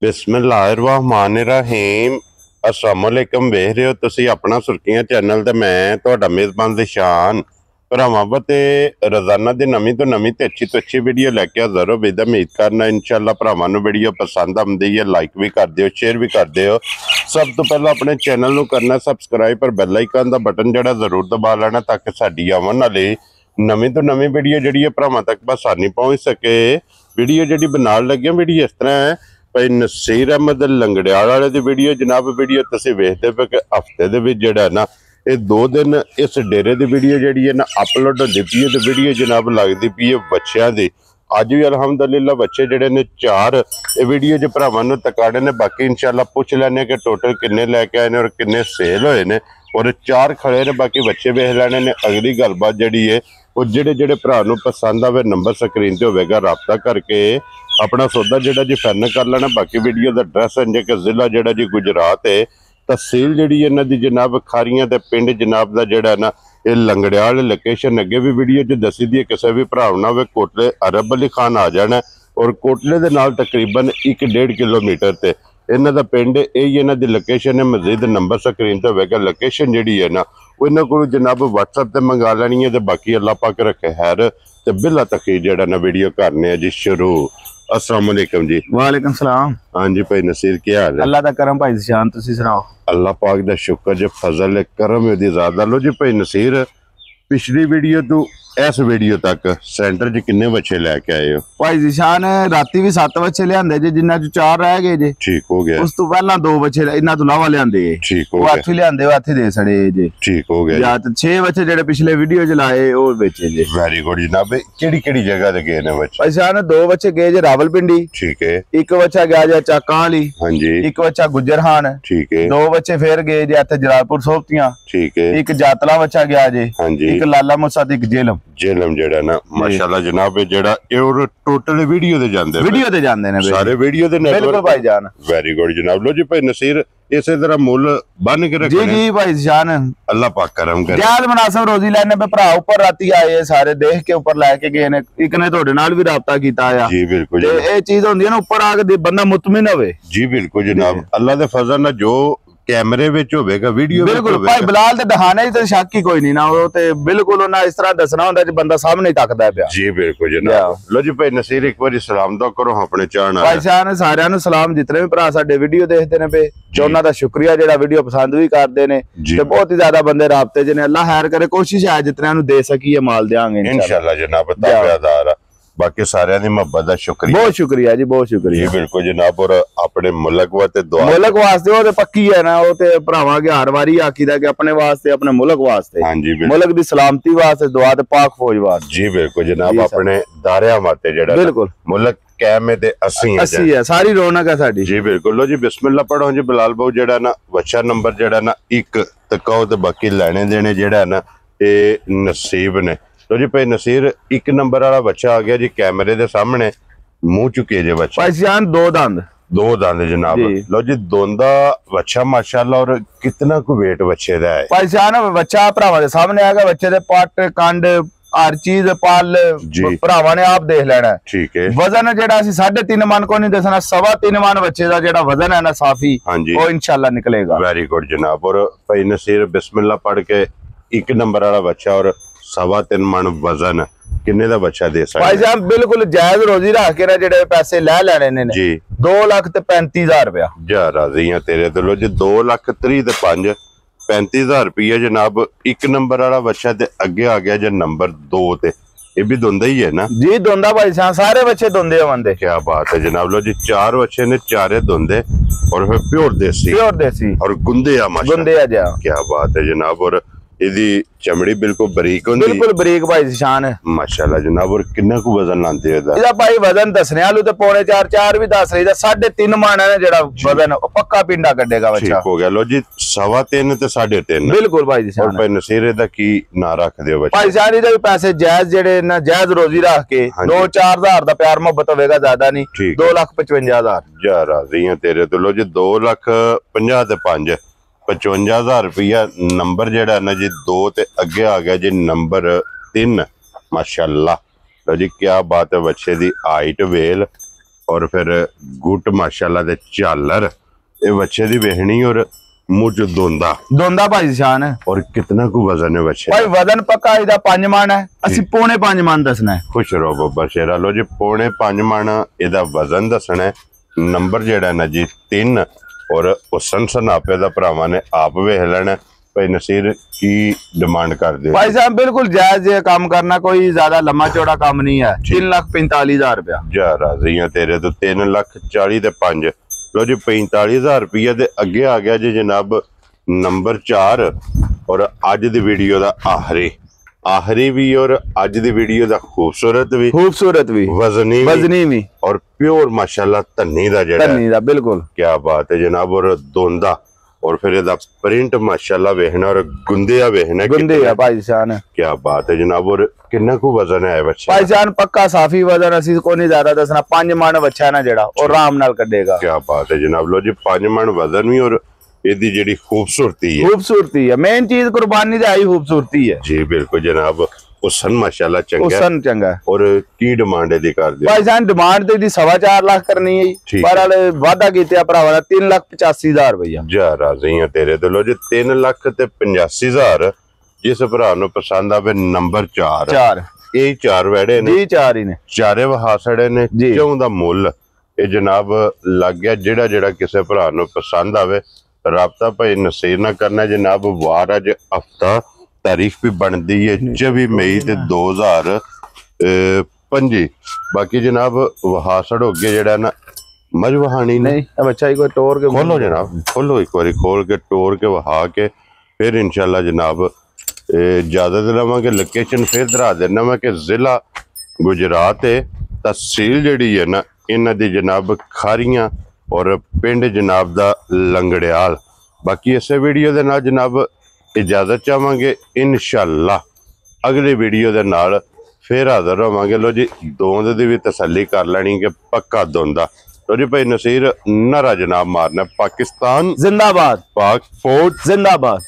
बिस्मिल्लाहिर्रहमानिर्रहीम अस्सलामुअलैकुम वेख रहे हो तुसी अपना सुर्खियां चैनल ते मैं तुहाडा मेज़बान दिशान भरावां ते रोजाना दी नवीं तो नवीं ते अच्छी वीडियो लैके हाज़र हो बेद उम्मीद करना इंशाअल्लाह भरावां नूं वीडियो पसंद आउंदी है लाइक भी कर दिओ शेयर भी कर दिओ। सब तो पहला अपने चैनल नूं करना सबसक्राइब पर बैल आइकन दा बटन जिहड़ा जरूर दबा लेना ताकि साडी आवन वाली नवीं तो नवीं वीडियो जिहड़ी है भरावां तक आसानी पहुंच सके। वीडियो जिहड़ी बनाउण लगे वीडियो इस तरह है भाई नसीर अहमद लंगड़ियाल वाले दी वीडियो जनाब वीडियो तुसीं वेखदे पे कि हफ्ते दे विच जिहड़ा ना ये 2 दिन इस डेरे दी वीडियो जिहड़ी है ना अपलोड होंदी पई है ते वीडियो जनाब लगदी पई है बच्चियां दी। अज भी अलहमदुलिल्लाह बच्चे जिहड़े ने 4 ये वीडियो च भरावां नूं तकाड़े ने बाकी इंशाअल्लाह पुछ लैने कि टोटल किन्ने लैके आए ने और किन्ने सेल होए ने और 4 खड़े ने बाकी बच्चे वेख लैने ने। अगली गलबात जिहड़ी है वो जिहड़े जिहड़े भरा नूं पसंद आवे नंबर स्क्रीन ते होवेगा राबता करके अपना सौदा जिहड़ा जी फाइनल कर लेना। बाकी वीडियो का एड्रैस है कि जिला जिहड़ा जी गुजरात है तहसील जिहड़ी इन्हां दी जनाब खारियां ते पिंड जनाब दा जिहड़ा ना ये लंगड़ियाल लोकेशन अगे भी वीडियो च दसी दी है। किसी भी भरा ना होवे कोटले अरब अली खान आ जाना और कोटले दे नाल तकरीबन 1-1.5 किलोमीटर ते इन्हां दा पिंड यही इन्हां दी लोकेशन है। मजीद नंबर स्क्रीन ते होवेगा लोकेशन जिहड़ी है ना वो इन्हां कोल जनाब व्हाट्सएप ते मंगा लैनी है। ते बाकी अल्लाह पाक रखे खैर ते बिला तकीर जिहड़ा ना वीडियो करने जी शुरू। अस्सलाम वालेकुम जी। वालेकुम सलाम। हाँ जी भाई नसीर क्या हाल है? अल्लाह दा करम भाई शान तुसी सुनाओ। अल्लाह पाक दा शुक्र जो फजल करम दी ज़्यादा लो जी भाई नसीर पिछली वीडियो तो इस वीडियो तक सेंटर च किन्ने बच्चे लेके आए हो? भाई जिशान राती भी 7 बच्चे लियांदे जे जिन्ना चो 4 रह गए जे। ठीक हो गया। उस तो पहला 2 बच्चे इन्ना तो इलावा लियांदे। ठीक हो गया। 8 लियांदे वो 8 दे सड़े जे। ठीक हो गया। या तो 6 बच्चे जेडे पिछले वीडियो च लाए वो बेचे जे। वेरी गुड जनाब। केड़ी जगह ते गए ने बच्चे? भाई जिशान 2 बच्चे गए जे रावलपिंडी। ठीक है। एक बच्चा गया जे चाकां वाली। हां जी। एक बच्चा गुजरहान। ठीक है। 2 बच्चे फिर गए जे इत्थे जलालपुर सोबतियां। ठीक है। एक जातला बच्चा गया जे। हां जी। एक लाला मुसा ते एक जेलम जेड़ा ना माशाल्लाह जनाब जेड़ा और टोटल वीडियो दे जांदे ने सारे वीडियो दे नेटवर्क बिल्कुल भाई जान। वेरी गुड जनाब। लो जी भाई नसीर इसे तरह मुल बन के रखने जी भाई जान अल्लाह पाक करम करे। जाल मुनासिब रोजी लेने पे भरा ऊपर राती आए सारे देख के ऊपर लेके गए ने एक ने तोड़े नाल भी राबता कीता आ। जी बिल्कुल ते ए चीज होंदी है ना ऊपर आके बंदा मुतमिन होवे। जी बिल्कुल जनाब अल्लाह दे फजल नाल जो कैमरे विच होवेगा वीडियो बिल्कुल भाई बिलाल ते दहाने ते शक ही कोई नहीं ना वो ते बिल्कुल ना इस तरह दसना होंदा जे बंदा सामने तकदा पिया। जी बिल्कुल जनाब। लो जी भाई नसीर एक बार सलाम दो करो अपने चाहना भाई जान सारियां नु सलाम जितने भी भरा साडे वीडियो देखदे ने पे उन्हां दा शुक्रिया जेड़ा वीडियो पसंद भी करदे ने ते बहुत ही ज्यादा बंदे राबते च ने। अल्लाह खैर करे कोशिश है जितने नु दे सकीए माल देंगे इंशाल्लाह जनाब। ताबेदार बाकी सारे दी मोहब्बत दा शुक्रिया। बहुत शुक्रिया जी बहुत शुक्रिया। जी बिल्कुल जनाब। और अपने मुल्क वास्ते दुआ मुल्क वास्ते वो ते पक्की है ना वो ते भरावां के हर वारी आखीदा कि अपने वास्ते अपने मुल्क वास्ते। हां जी मुल्क दी सलामती वास्ते दुआ ते पाक फौज वास्ते। जी बिल्कुल जनाब। अपने दारिया वास्ते जेड़ा बिल्कुल मुल्क कायम ते 80 है सारी रौनक है साडी। जी बिल्कुल। लो जी बिस्मिल्लाह पढ़ो जी बिलाल भाऊ जेड़ा ना बच्चा नंबर जेड़ा ना 1 ते कहो ते बाकी लेने देने जेड़ा ना ये नसीब ने। तो जी भाई नसीर 1 नंबर वाला बच्चा आ गया जी कैमरे दे सामने मुंह चुके जे बच्चा। भाई जान 2 दांत 2 दांत जनाब। लो जी दोंदा बच्चा माशाल्लाह। और कितना को वेट बच्चे दा है? भाई जान बच्चा भरावां दे सामने आएगा बच्चे दे पट कंड हर चीज पाल भरावां ने आप देख लेना है। ठीक है। वजन जेड़ा सी 3.5 मन को नहीं दसना 2.25 मन बच्चे दा जेड़ा वजन है ना साफी वो इंशाल्लाह निकलेगा। वेरी गुड जनाब। और भाई नसीर बिस्मिल्लाह पढ़ के 1 नंबर वाला बच्चा और 2.25 मन वजन किन्ने दा बच्चा दे सकदा? भाई साहब बिल्कुल जायज रोजी रख के ना जेड़े पैसे ले लेने ने जी 2,35,000 रुपया। जा राजी हां तेरे तो। लो जी 2,30,5 35,000 रुपया जनाब। 1 नंबर वाला बच्चा ते अगे आ गया जो नंबर 2 ते ये भी दोंदा ही है ना? जी दोंदा भाई साहब सारे बच्चे दोंदे होंदे। क्या बात है जनाब। लो जी 4 बच्चे ने 4 दोंदे और फिर प्योर देसी और गुंदे आ माशाल्लाह। गुंदे आ जा। क्या बात है जनाब। और इदी चमड़ी बिल्कुल बरीक होंदी। बिल्कुल बरीक भाई शान है माशाल्लाह जनाब। और कितना को वजन लांदे हो इदा भाई वजन दसने आलू ते 4.5 भी दस रही 3.5 मन है जेड़ा वजन पक्का पिंडा कड्डेगा बच्चा। ठीक हो गया। लो जी 2.25 ते 3.5 बिल्कुल भाई और भाई नसीरे दा की ना रख दियो बच्चा? भाई जान इदा भी पैसे जायज जेड़े ना जायज रोजी रख के 2-4 हज़ार दा प्यार मोहब्बत होवेगा ज्यादा नहीं 2,55,000 जा राजी हां तेरे तो। लो जी 2,50,000 ते 5 55,000 रुपया नंबर जेड़ा ना जी 2 ते अगे आ गया जी नंबर 3 माशाल्लाह। लो जी क्या बात है बच्चे दी हाइट वेल और फिर गुट माशाल्लाह दे झालर ये बच्चे दी वेहनी और मुझ दोंदा दोंदा भाई शान है और कितना को वजन है बच्चे भाई वजन पक्का ਇਹਦਾ 5 ਮਣ ਹੈ ਅਸੀਂ ਪੌਣੇ 5 ਮਣ ਦੱਸਣਾ ਹੈ खुश रहो बाबा शेरा लो जी पौने 5 मण ਇਹਦਾ वजन दसना है नंबर जेड़ा ना जी 3 और हुसन सनापे दा भरावां ने आप वेख लेना भाई नसीर की डिमांड कर दे भाई साहब बिल्कुल जायज है काम करना कोई ज्यादा लंबा चौड़ा काम नहीं है 3,45,000 रुपया जा राजी हैं तेरे तो 3,40,000 ते 5 लो जी 45,000 रुपया दे अगे आ गया जी जनाब नंबर 4 और अज दी वीडियो दा आखिरी भी और अज दी वीडियो दा खूबसूरत भी वजनी भी और प्योर माशाल्लाह धन्नी दा जेड़ा धन्नी दा बिल्कुल क्या बात है जनाब और दोंदा और फिर ਇਹਦਾ ਪ੍ਰਿੰਟ ਮਾਸ਼ਾਅੱਲਾ ਵੇਖਣਾ ਔਰ ਗੁੰਦਿਆ ਵੇਖਣਾ ਗੁੰਦੇ ਆ ਭਾਈ ਜਾਨ ਕੀ ਬਾਤ ਹੈ ਜਨਾਬ ਔਰ ਕਿੰਨਾ ਕੁ ਵਜ਼ਨ ਹੈ ਬੱਚਾ ਭਾਈ ਜਾਨ ਪੱਕਾ ਸਾਫੀ ਵਜ਼ਨ ਅਸੀਂ ਕੋਈ ਨਹੀਂ ਜ਼ਿਆਦਾ ਦੱਸਣਾ 5 ਮਣ ਬੱਚਾ ਨਾ ਜਿਹੜਾ ਉਹ ਆਰਾਮ ਨਾਲ ਕੱਢੇਗਾ ਕੀ ਬਾਤ ਹੈ ਜਨਾਬ ਲੋ ਜੀ 5 ਮਣ ਵਜ਼ਨ ਵੀ ਔਰ ਇਹਦੀ ਜਿਹੜੀ ਖੂਬਸੂਰਤੀ ਹੈ ਮੇਨ ਚੀਜ਼ ਕੁਰਬਾਨੀ ਦੀ ਆਈ ਖੂਬਸੂਰਤੀ ਹੈ ਜੀ ਬਿਲਕੁਲ ਜਨਾਬ ਹੁਸਨ ਮਾਸ਼ਾਅੱਲਾ ਚੰਗਾ ਹੁਸਨ ਚੰਗਾ ਔਰ ਕੀ ਡਿਮਾਂਡ ਇਹਦੀ ਕਰਦੇ ਭਾਈ ਜਾਨ ਡਿਮਾਂਡ ਤੇ ਦੀ 4.5 ਲੱਖ ਕਰਨੀ ਹੈ ਪਰ ਵਾਲੇ ਵਾਅਦਾ ਕੀਤੇ ਆ ਭਰਾਵਾਂ ਦਾ 3,85,000 ਰੁਪਇਆ ਜਾ ਰਾਜ਼ੀ ਆ ਤੇਰੇ ਤੇ ਲੋ ਜੀ 3,85,000 ਜਿਸ ਭਰਾ ਨੂੰ ਪਸੰਦ ਆਵੇ ਨੰਬਰ 4 ਇਹ 4 ਵੜੇ ਨੇ ਜੀ 4 ਹੀ ਨੇ ਚਾਰੇ ਵਹਾਸੜੇ ਨੇ ਕਿਉਂ ਦਾ ਮੁੱਲ ਇਹ ਜਨਾਬ ਲੱਗ ਗਿਆ ਜਿਹੜਾ ਕਿਸੇ ਭਰਾ ਨੂੰ ਪਸੰਦ ਆਵੇ ਰਾਬਤਾ ਭਾਈ ਨਸੀਰ ਨਾ ਕਰਨਾ ਜਨਾਬ ਵਾਰ ਅੱਜ ਹਫਤਾ तारीख भी बनती है 24 मई ते 2025 बाकी जनाब वहासड़ हो गया जेड़ा ना मज वहानी नहीं बच्चा कोई टोर के खोलो जनाब खोलो एक बार खोल के टोर के वहा के फिर इंशाल्लाह जनाब ज्यादा लवांगे लोकेशन फिर दरा देना मैं कि जिला गुजरात है तहसील जड़ी है ना इन्हां दी जनाब खारियां और पिंड जनाब दा लंगड़ियाल बाकी इस वीडियो दे नाल जनाब इजाजत चाहांगे इंशाअल्लाह अगले वीडियो दे नाल फिर हाजिर होवांगे लो जी दोंद दी भी तसल्ली कर लेनी कि पक्का दोंदा लो जी भाई नसीर नारा जनाब मारना पाकिस्तान जिंदाबाद पाक फौज जिंदाबाद।